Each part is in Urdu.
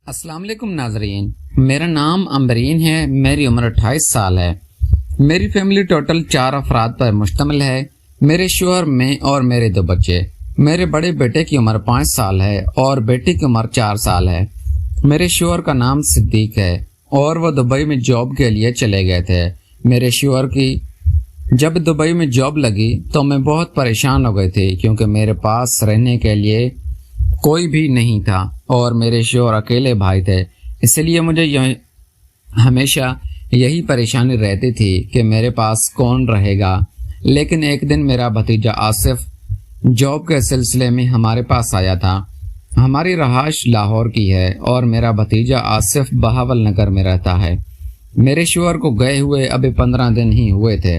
السلام علیکم ناظرین، میرا نام امبرین ہے۔ میری عمر 28 سال ہے۔ میری فیملی ٹوٹل 4 افراد پر مشتمل ہے۔ میرے شوہر، میں اور میرے 2 بچے۔ میرے بڑے بیٹے کی عمر 5 سال ہے اور بیٹی کی عمر 4 سال ہے۔ میرے شوہر کا نام صدیق ہے اور وہ دبئی میں جاب کے لیے چلے گئے تھے۔ میرے شوہر کی جب دبئی میں جاب لگی تو میں بہت پریشان ہو گئی تھی کیونکہ میرے پاس رہنے کے لیے کوئی بھی نہیں تھا اور میرے شوہر اکیلے بھائی تھے، اس لیے مجھے ہمیشہ یہی پریشانی رہتی تھی کہ میرے پاس کون رہے گا۔ لیکن ایک دن میرا بھتیجا آصف جاب کے سلسلے میں ہمارے پاس آیا تھا۔ ہماری رہائش لاہور کی ہے اور میرا بھتیجا آصف بہاول نگر میں رہتا ہے۔ میرے شوہر کو گئے ہوئے ابھی 15 دن ہی ہوئے تھے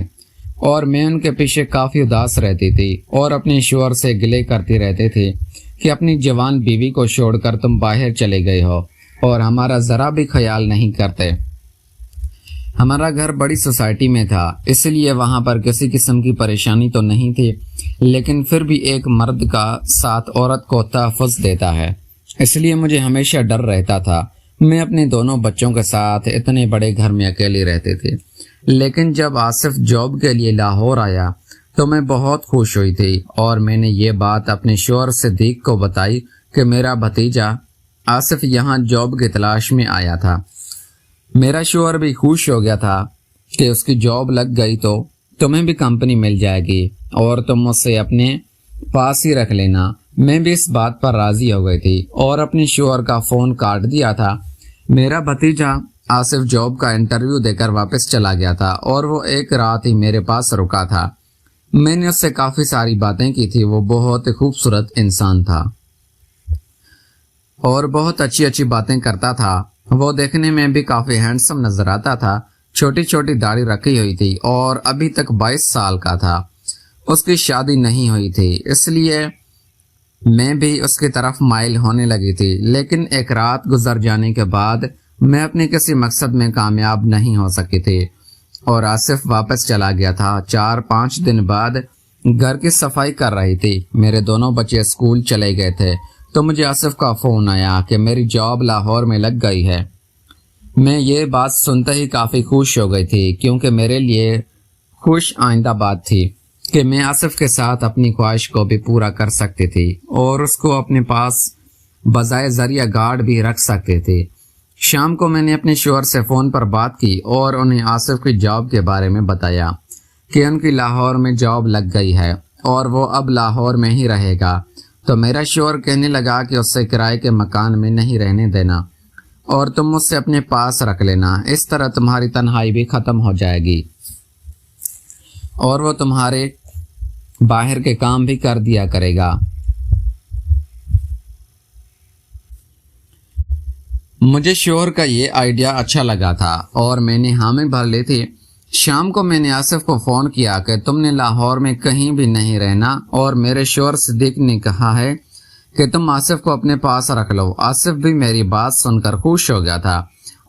اور میں ان کے پیچھے کافی اداس رہتی تھی اور اپنے شوہر سے گلے کرتی رہتی تھی کہ اپنی جوان بیوی کو چھوڑ کر تم باہر چلے گئے ہو اور ہمارا ذرا بھی خیال نہیں کرتے۔ ہمارا گھر بڑی سوسائٹی میں تھا، اس لیے وہاں پر کسی قسم کی پریشانی تو نہیں تھی، لیکن پھر بھی ایک مرد کا ساتھ عورت کو تحفظ دیتا ہے، اس لیے مجھے ہمیشہ ڈر رہتا تھا۔ میں اپنے دونوں بچوں کے ساتھ اتنے بڑے گھر میں اکیلی رہتی تھی۔ لیکن جب آصف جاب کے لیے لاہور آیا تو میں بہت خوش ہوئی تھی اور میں نے یہ بات اپنے شوہر صدیق کو بتائی کہ میرا بھتیجا آصف یہاں جاب کی تلاش میں آیا تھا۔ میرا شوہر بھی خوش ہو گیا تھا کہ اس کی جاب لگ گئی تو تمہیں بھی کمپنی مل جائے گی اور تم اسے اپنے پاس ہی رکھ لینا۔ میں بھی اس بات پر راضی ہو گئی تھی اور اپنے شوہر کا فون کاٹ دیا تھا۔ میرا بھتیجا آصف جاب کا انٹرویو دے کر واپس چلا گیا تھا اور وہ ایک رات ہی میرے پاس رکا تھا۔ میں نے اس سے کافی ساری باتیں کی تھی۔ وہ بہت خوبصورت انسان تھا اور بہت اچھی باتیں کرتا تھا۔ وہ دیکھنے میں بھی کافی ہینڈسم نظر آتا تھا۔ چھوٹی چھوٹی داڑھی رکھی ہوئی تھی اور ابھی تک 22 سال کا تھا۔ اس کی شادی نہیں ہوئی تھی، اس لیے میں بھی اس کی طرف مائل ہونے لگی تھی۔ لیکن ایک رات گزر جانے کے بعد میں اپنے کسی مقصد میں کامیاب نہیں ہو سکی تھی اور آصف واپس چلا گیا تھا۔ 4-5 دن بعد گھر کی صفائی کر رہی تھی۔ میرے دونوں بچے اسکول چلے گئے تھے تو مجھے آصف کا فون آیا کہ میری جاب لاہور میں لگ گئی ہے۔ میں یہ بات سنتے ہی کافی خوش ہو گئی تھی کیونکہ میرے لیے خوش آئندہ بات تھی کہ میں آصف کے ساتھ اپنی خواہش کو بھی پورا کر سکتی تھی اور اس کو اپنے پاس بذائے ذریعہ گارڈ بھی رکھ سکتی تھی۔ شام کو میں نے اپنے شوہر سے فون پر بات کی اور انہیں آصف کی جاب کے بارے میں بتایا کہ ان کی لاہور میں جاب لگ گئی ہے اور وہ اب لاہور میں ہی رہے گا۔ تو میرا شوہر کہنے لگا کہ اس سے کرائے کے مکان میں نہیں رہنے دینا اور تم مجھ سے اپنے پاس رکھ لینا، اس طرح تمہاری تنہائی بھی ختم ہو جائے گی اور وہ تمہارے باہر کے کام بھی کر دیا کرے گا۔ مجھے شوہر کا یہ آئیڈیا اچھا لگا تھا اور میں نے حامی بھر لی تھی۔ شام کو میں نے آصف کو فون کیا کہ تم نے لاہور میں کہیں بھی نہیں رہنا اور میرے شوہر صدیق نے کہا ہے کہ تم آصف کو اپنے پاس رکھ لو۔ آصف بھی میری بات سن کر خوش ہو گیا تھا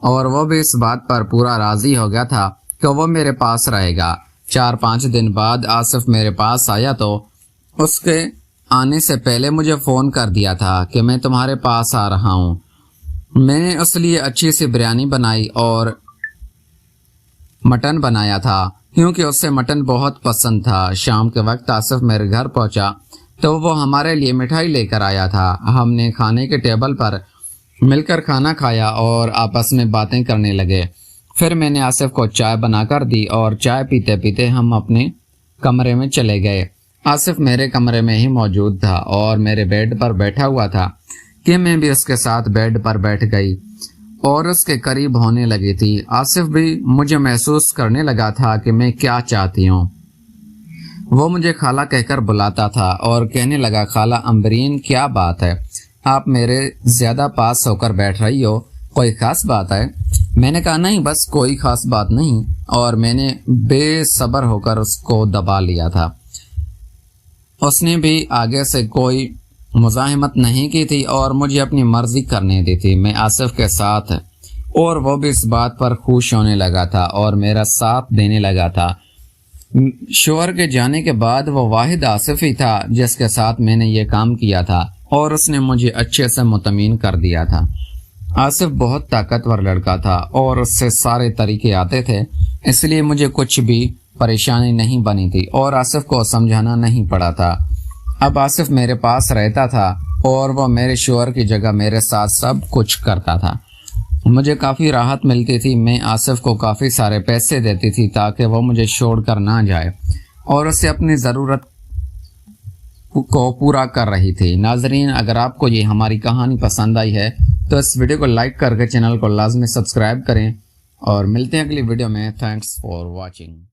اور وہ بھی اس بات پر پورا راضی ہو گیا تھا کہ وہ میرے پاس رہے گا۔ 4-5 دن بعد آصف میرے پاس آیا تو اس کے آنے سے پہلے مجھے فون کر دیا تھا کہ میں تمہارے پاس آ رہا ہوں۔ میں نے اس لیے اچھی سی بریانی بنائی اور مٹن بنایا تھا کیونکہ اس سے مٹن بہت پسند تھا۔ شام کے وقت آصف میرے گھر پہنچا تو وہ ہمارے لیے مٹھائی لے کر آیا تھا۔ ہم نے کھانے کے ٹیبل پر مل کر کھانا کھایا اور آپس میں باتیں کرنے لگے۔ پھر میں نے آصف کو چائے بنا کر دی اور چائے پیتے پیتے ہم اپنے کمرے میں چلے گئے۔ آصف میرے کمرے میں ہی موجود تھا اور میرے بیڈ پر بیٹھا ہوا تھا کہ میں بھی اس کے ساتھ بیڈ پر بیٹھ گئی اور اس کے قریب ہونے لگی تھی۔ آصف بھی مجھے محسوس کرنے لگا تھا کہ میں کیا چاہتی ہوں۔ وہ مجھے خالہ کہہ کر بلاتا تھا اور کہنے لگا، خالہ امبرین کیا بات ہے، آپ میرے زیادہ پاس ہو کر بیٹھ رہی ہو، کوئی خاص بات ہے؟ میں نے کہا نہیں، بس کوئی خاص بات نہیں، اور میں نے بے صبر ہو کر اس کو دبا لیا تھا۔ اس نے بھی آگے سے کوئی مزاحمت نہیں کی تھی اور مجھے اپنی مرضی کرنے دی تھی۔ میں آصف کے ساتھ اور وہ بھی اس بات پر خوش ہونے لگا تھا اور میرا ساتھ دینے لگا تھا۔ شوہر کے جانے کے بعد وہ واحد آصف ہی تھا جس کے ساتھ میں نے یہ کام کیا تھا اور اس نے مجھے اچھے سے مطمئن کر دیا تھا۔ آصف بہت طاقتور لڑکا تھا اور اس سے سارے طریقے آتے تھے، اس لیے مجھے کچھ بھی پریشانی نہیں بنی تھی اور آصف کو سمجھانا نہیں پڑا تھا۔ اب آصف میرے پاس رہتا تھا اور وہ میرے شوہر کی جگہ میرے ساتھ سب کچھ کرتا تھا۔ مجھے کافی راحت ملتی تھی۔ میں آصف کو کافی سارے پیسے دیتی تھی تاکہ وہ مجھے چھوڑ کر نہ جائے اور اسے اپنی ضرورت کو پورا کر رہی تھی۔ ناظرین، اگر آپ کو یہ ہماری کہانی پسند آئی ہے تو اس ویڈیو کو لائک کر کے چینل کو لازمی سبسکرائب کریں اور ملتے ہیں اگلی ویڈیو میں۔ Thanks for watching.